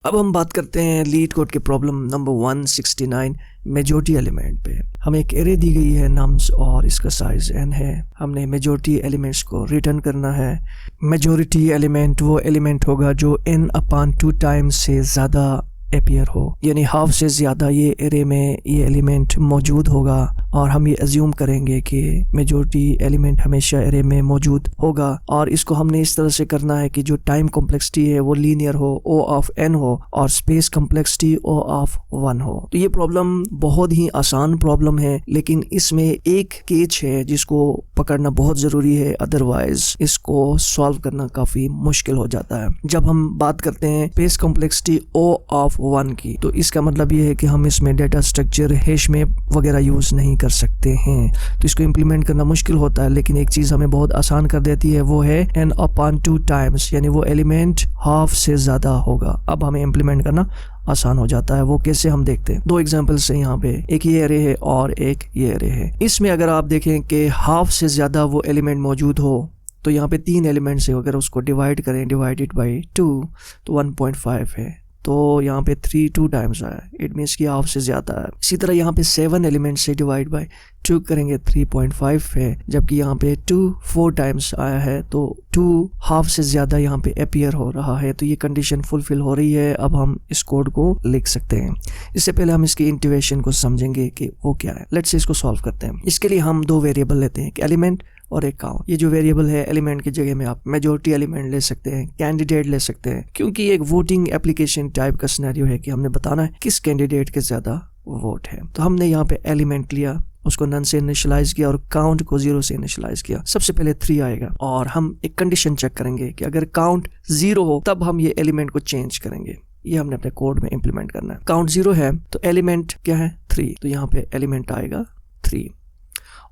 अब हम बात करते हैं लीड कोड के प्रॉब्लम नंबर 169 मेजॉरिटी एलिमेंट पे। हमें एक एरे दी गई है नम्स और इसका साइज n है। हमने मेजॉरिटी एलिमेंट्स को रिटर्न करना है। मेजॉरिटी एलिमेंट वो एलिमेंट होगा जो n/2 टाइम्स से ज़्यादा अपीयर हो, यानी हाफ से ज़्यादा ये एरे में ये एलिमेंट मौजूद होगा। और हम ये अज्यूम करेंगे कि मेजॉरिटी एलिमेंट हमेशा एरे में मौजूद होगा और इसको हमने इस तरह से करना है कि जो टाइम कॉम्प्लेक्सिटी है वो लीनियर हो, O ऑफ n हो, और स्पेस कॉम्प्लेक्सिटी O ऑफ 1 हो। तो ये प्रॉब्लम बहुत ही आसान प्रॉब्लम है, लेकिन इसमें एक केच है जिसको पकड़ना बहुत ज़रूरी है, अदरवाइज इसको सॉल्व करना काफ़ी मुश्किल हो जाता है। जब हम बात करते हैं स्पेस कॉम्प्लेक्सिटी O ऑफ 1 की, तो इसका मतलब ये है कि हम इसमें डेटा स्ट्रक्चर हैश मैप वगैरह यूज़ नहीं कर सकते हैं, तो इसको इम्प्लीमेंट करना मुश्किल होता है। लेकिन एक चीज़ हमें बहुत आसान कर देती है, वो है n/2 टाइम्स, यानी वो एलिमेंट हाफ से ज़्यादा होगा। अब हमें इम्प्लीमेंट करना आसान हो जाता है। वो कैसे, हम देखते हैं। 2 एग्जांपल्स हैं यहाँ पे, एक ये एरे है और एक ये एरे है। इसमें अगर आप देखें कि हाफ से ज़्यादा वो एलिमेंट मौजूद हो, तो यहाँ पे 3 एलिमेंट्स है, अगर उसको डिवाइड करें, डिवाइडेड बाई 2, तो 1.5 है। तो यहाँ पे 3 2 टाइम्स आया, इट मीन्स कि हाफ से ज़्यादा है। इसी तरह यहाँ पे 7 एलिमेंट्स से डिवाइड बाय 2 करेंगे, 3.5 है, जबकि यहाँ पे 2 4 टाइम्स आया है, तो 2 हाफ से ज़्यादा यहाँ पे अपीयर हो रहा है। तो ये कंडीशन फुलफिल हो रही है। अब हम इस कोड को लिख सकते हैं। इससे पहले हम इसकी इंटीग्रेशन को समझेंगे कि वो क्या है। लेट्स से इसको सॉल्व करते हैं। इसके लिए हम 2 वेरिएबल लेते हैं, एक एलिमेंट और एक काउंट। ये जो वेरिएबल है, एलिमेंट की जगह में आप मेजॉरिटी एलिमेंट ले सकते हैं, कैंडिडेट ले सकते हैं, क्योंकि एक वोटिंग एप्लीकेशन टाइप का सिनेरियो है कि हमने बताना है किस कैंडिडेट के ज़्यादा वोट है। तो हमने यहाँ पे एलिमेंट लिया, उसको नन से इनिशियलाइज किया और काउंट को 0 से इनिशियलाइज किया। सबसे पहले 3 आएगा और हम एक कंडीशन चेक करेंगे कि अगर काउंट 0 हो तब हम ये एलिमेंट को चेंज करेंगे। ये हमने अपने कोड में इंप्लीमेंट करना है। काउंट 0 है तो एलिमेंट क्या है, 3, तो यहाँ पे एलिमेंट आएगा 3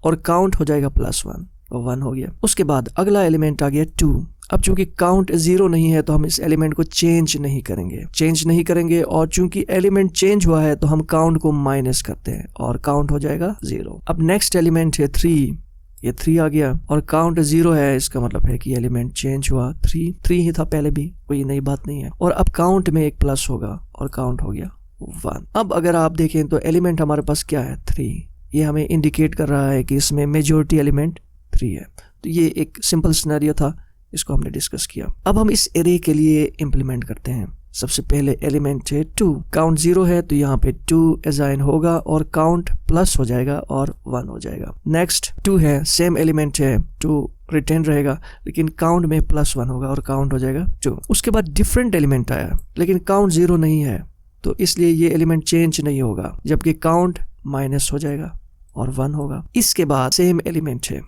और काउंट हो जाएगा +1, 1 हो गया। उसके बाद अगला एलिमेंट आ गया 2। अब चूंकि काउंट 0 नहीं है तो हम इस एलिमेंट को चेंज नहीं करेंगे और चूंकि एलिमेंट चेंज हुआ है तो हम काउंट को माइनस करते हैं और काउंट हो जाएगा 0। अब नेक्स्ट एलिमेंट है 3, ये 3 आ गया और काउंट 0 है, इसका मतलब है कि एलिमेंट चेंज हुआ। 3 ही था पहले भी, कोई नई बात नहीं है। और अब काउंट में एक प्लस होगा और काउंट हो गया 1। अब अगर आप देखें तो एलिमेंट हमारे पास क्या है, 3। ये हमें इंडिकेट कर रहा है कि इसमें मेजॉरिटी एलिमेंट 3 है। तो ये एक सिंपल सिनेरियो था, इसको हमने डिस्कस किया। अब हम इस एरे के लिए इंप्लीमेंट करते हैं। सबसे पहले एलिमेंट है 2, काउंट 0 है तो यहाँ पे 2 असाइन होगा और काउंट प्लस हो जाएगा और 1 हो जाएगा। नेक्स्ट 2 है, सेम एलिमेंट है, 2 रिटेन रहेगा लेकिन काउंट में +1 होगा और काउंट हो जाएगा 2। उसके बाद डिफरेंट एलिमेंट आया लेकिन काउंट 0 नहीं है, तो इसलिए ये एलिमेंट चेंज नहीं होगा, जबकि काउंट माइनस हो जाएगा और 1 होगा। इसके बाद सेम एलिमेंट है,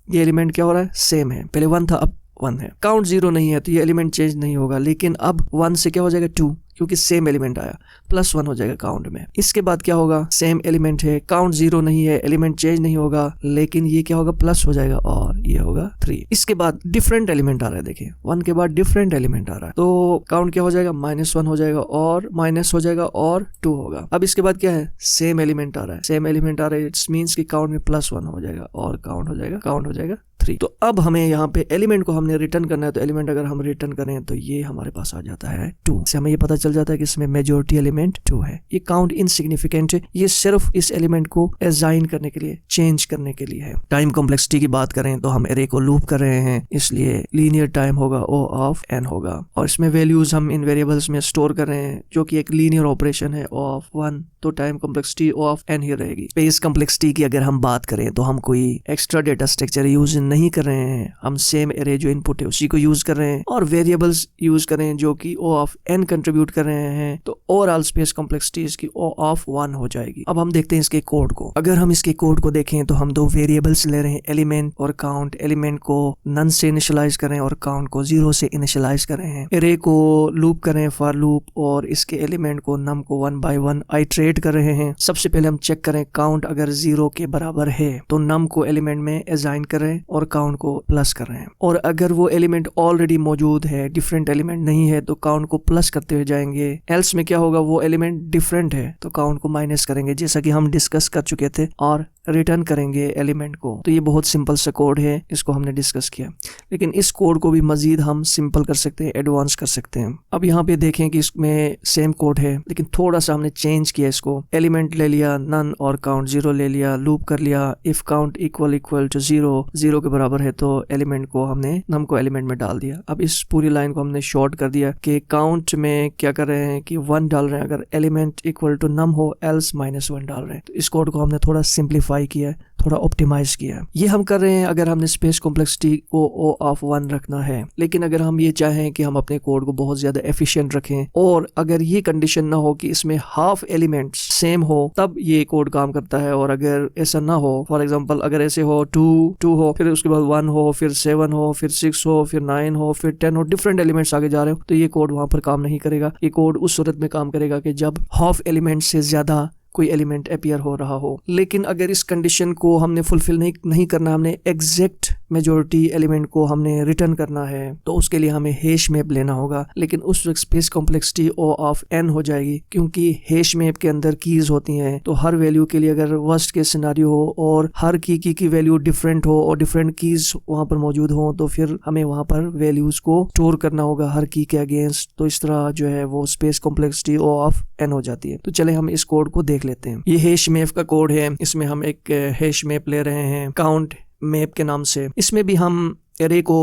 ये एलिमेंट क्या हो रहा है, सेम है, पहले 1 था अब 1 है। काउंट 0 नहीं है तो ये एलिमेंट चेंज नहीं होगा, लेकिन अब 1 से क्या हो जाएगा 2, क्योंकि सेम एलिमेंट आया, +1 हो जाएगा काउंट में। इसके बाद क्या होगा, सेम एलिमेंट है, काउंट 0 नहीं है, एलिमेंट चेंज नहीं होगा, लेकिन ये क्या होगा, प्लस हो जाएगा और ये होगा 3। इसके बाद डिफरेंट एलिमेंट आ रहा है, देखिए 1 के बाद डिफरेंट एलिमेंट आ रहा है, तो काउंट क्या हो जाएगा, -1 हो जाएगा और माइनस हो जाएगा और 2 होगा। अब इसके बाद क्या है, सेम एलिमेंट आ रहा है, सेम एलिमेंट आ रहा है, इट्स मीन्स कि काउंट में +1 हो जाएगा और काउंट हो जाएगा 3। तो अब हमें यहाँ पे एलिमेंट को हमने रिटर्न करना है, तो एलिमेंट अगर हम रिटर्न करें तो ये हमारे पास आ जाता है 2 से। हमें ये पता चल जाता है कि इसमें मेजॉरिटी एलिमेंट 2 है। ये काउंट इनसिग्निफिकेंट है, ये सिर्फ इस एलिमेंट को असाइन करने के लिए, चेंज करने के लिए है। टाइम कॉम्प्लेक्सिटी की बात करें तो हम एरे को लूप कर रहे हैं, इसलिए लीनियर टाइम होगा O ऑफ n होगा और इसमें वैल्यूज हम इन वेरिएबल्स में स्टोर कर रहे हैं जो कि एक लीनियर ऑपरेशन है, O ऑफ 1, तो time complexity O of n ही रहेगी। स्पेस कॉम्प्लेक्सिटी की अगर हम बात करें तो हम कोई एक्स्ट्रा डेटा स्ट्रक्चर यूज नहीं कर रहे हैं, हम सेम एरे जो इनपुट है उसी को यूज कर रहे हैं और वेरिएबल्स यूज कर रहे हैं जो कि O ऑफ n कंट्रीब्यूट कर रहे हैं, तो ओवरऑल स्पेस कॉम्प्लेक्सिटी इसकी O ऑफ 1 हो जाएगी। अब हम देखते हैं इसके कोड को। अगर हम इसके कोड को देखें तो हम 2 वेरिएबल्स ले रहे हैं, एलिमेंट और काउंट। एलिमेंट को नन से इनिशियलाइज कर रहे हैं और काउंट को 0 से इनिशियलाइज कर रहे हैं। एरे को लूप कर रहे हैं, फॉर लूप, और इसके एलिमेंट को नम को 1 बाय 1 आइट्रेट कर रहे हैं। सबसे पहले हम चेक करें, काउंट अगर 0 के बराबर है तो नम को एलिमेंट में असाइन कर रहे हैं और काउंट को प्लस कर रहे हैं, और अगर वो एलिमेंट ऑलरेडी मौजूद है, डिफरेंट एलिमेंट नहीं है, तो काउंट को प्लस करते हुए जाएंगे। एल्स में क्या होगा, वो एलिमेंट डिफरेंट है तो काउंट को माइनस करेंगे, जैसा कि हम डिस्कस कर चुके थे। और रिटर्न करेंगे एलिमेंट को। तो ये बहुत सिंपल सा कोड है, इसको हमने डिस्कस किया। लेकिन इस कोड को भी मजीद हम सिंपल कर सकते हैं, एडवांस कर सकते हैं। अब यहाँ पे देखें कि इसमें सेम कोड है, लेकिन थोड़ा सा हमने चेंज किया इसको। एलिमेंट ले लिया नन और काउंट 0 ले लिया, लूप कर लिया। इफ काउंट इक्वल टू 0 के बराबर है तो एलिमेंट को हमने नम को एलिमेंट में डाल दिया। अब इस पूरी लाइन को हमने शॉर्ट कर दिया कि काउंट में क्या कर रहे हैं कि 1 डाल रहे हैं अगर एलिमेंट इक्वल टू नम हो, एल्स -1 डाल रहे हैं। तो इस कोड को हमने थोड़ा सिंप्लीफाई किया, थोड़ा ऑप्टिमाइज किया। ये हम कर रहे हैं अगर हमने स्पेस कॉम्प्लेक्सिटी को O(1) रखना है। लेकिन अगर हम ये चाहें कि हम अपने कोड को बहुत ज्यादा एफिशिएंट रखें और अगर ये कंडीशन ना हो कि इसमें हाफ एलिमेंट्स सेम हो, तब ये कोड काम करता है। और अगर ऐसा ना हो, फॉर एग्जांपल अगर ऐसे हो 2 हो, फिर उसके बाद 1 हो, फिर 7 हो, फिर 6 हो, फिर 9 हो, फिर 10 हो, डिफरेंट एलिमेंट्स आगे जा रहे हो, तो ये कोड वहां पर काम नहीं करेगा। ये कोड उस सूरत में काम करेगा कि जब हाफ एलिमेंट से ज्यादा कोई एलिमेंट अपीयर हो रहा हो। लेकिन अगर इस कंडीशन को हमने फुलफिल नहीं करना, हमने एग्जैक्ट मेजॉरिटी एलिमेंट को हमने रिटर्न करना है, तो उसके लिए हमें हैश मैप लेना होगा। लेकिन उस वक्त स्पेस कॉम्प्लेक्सिटी O(n) हो जाएगी, क्योंकि हैश मैप के अंदर कीज होती हैं। तो हर वैल्यू के लिए अगर वर्स्ट केस सिनेरियो हो और हर की वैल्यू डिफरेंट हो और डिफरेंट कीज वहां पर मौजूद हो, तो फिर हमें वहां पर वैल्यूज को स्टोर करना होगा हर की के अगेंस्ट। तो इस तरह जो है वो स्पेस कॉम्प्लेक्सिटी O(n) हो जाती है। तो चले हम इस कोड को देख लेते हैं। ये हैश मैप का कोड है। इसमें हम एक हैश मैप ले रहे हैं काउंट मैप के नाम से। इसमें भी हम एरे को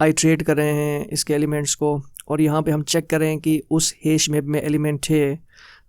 आइट्रेट कर रहे हैं, इसके एलिमेंट्स को, और यहाँ पे हम चेक कर रहे हैं कि उस हैश मैप में एलिमेंट है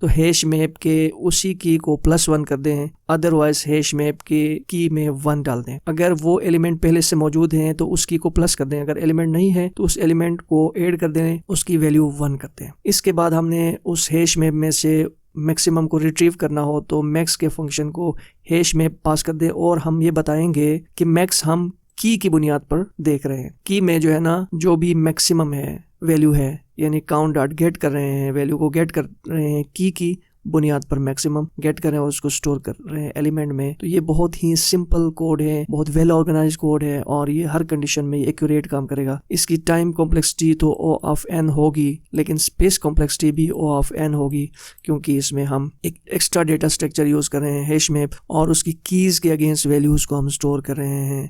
तो हैश मैप के उसी की को +1 कर दें, अदरवाइज हैश मैप के की में 1 डाल दें। अगर वो एलिमेंट पहले से मौजूद हैं तो उसकी को प्लस कर दें, अगर एलिमेंट नहीं है तो उस एलिमेंट को ऐड कर दें, उसकी वैल्यू 1 कर दें। इसके बाद हमने उस हैश मैप में से मैक्सिमम को रिट्रीव करना हो तो मैक्स के फंक्शन को हैश में पास कर दें, और हम ये बताएंगे कि मैक्स हम की बुनियाद पर देख रहे हैं। की में जो है ना, जो भी मैक्सिमम है वैल्यू है, यानी काउंट डॉट गेट कर रहे हैं, वैल्यू को गेट कर रहे हैं की बुनियाद पर मैक्सिमम गेट कर रहे हैं और उसको स्टोर कर रहे हैं एलिमेंट में। तो ये बहुत ही सिंपल कोड है, बहुत वेल ऑर्गेनाइज कोड है, और ये हर कंडीशन में एक्यूरेट काम करेगा। इसकी टाइम कॉम्प्लेक्सिटी तो O(n) होगी, लेकिन स्पेस कॉम्प्लेक्सिटी भी O(n) होगी, क्योंकि इसमें हम एक एक्स्ट्रा डेटा स्ट्रक्चर यूज कर रहे हैं हैश मैप, और उसकी कीज के अगेंस्ट वैल्यूज को हम स्टोर कर रहे हैं।